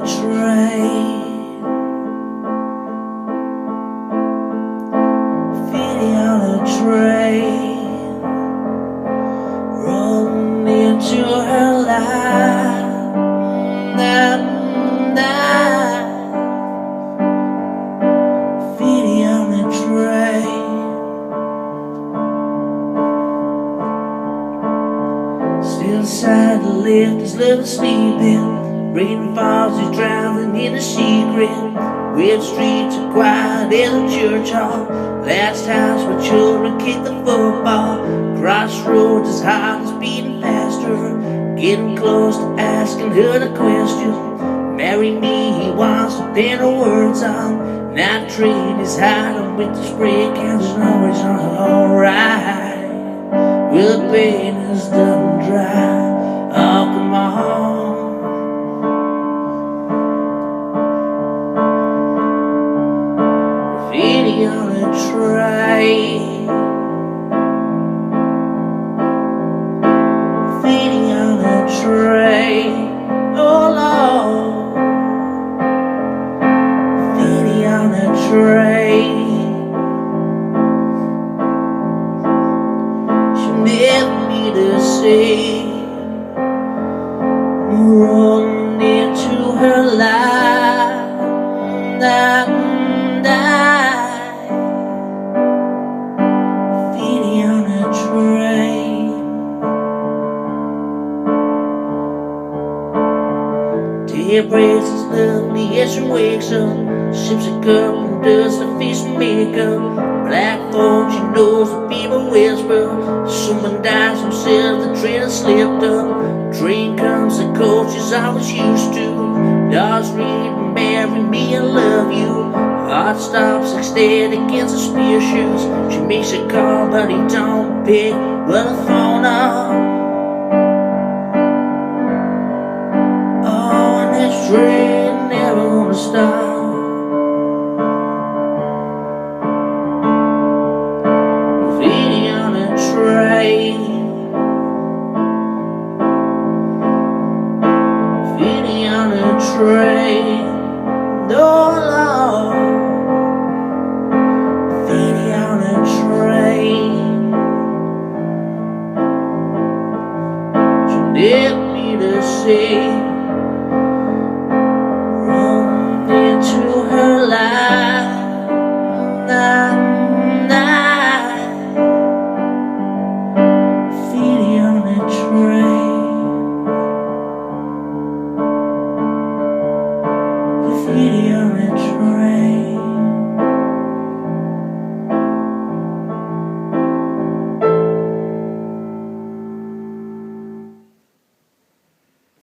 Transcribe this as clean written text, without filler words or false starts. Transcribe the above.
train, graffiti on a train, rolling into her life. Graffiti on a train, still inside the lift, his little sleeping. Rain falls, he's drowning in a secret. Where the streets are quiet in the church hall. Last house where children kick the football. Crossroads, his heart is beating faster. Getting close to asking her the question. Marry me, he wants to pen her words on. Not trade his hiding with the spray cans. Always alright. Well, the pain is done dry. Oh, come on. Graffiti on a train, graffiti on a train, oh Lord. Graffiti on a train, she'll never be the same. Rolling into her life. Graffiti on a train, day breaks, it's lovely as she wakes up. Sips a cup and does her face and makeup. Black phone, she knows the people whisper. Someone dies themselves, the train has slipped up. Train comes, the coach is always used to. Dogs read, marry me, I love you. Heart stops like steady against the spear shoes. She makes a call, but he don't pick the phone up. Oh, and this train never gonna stop. Graffiti on a train, graffiti on a train.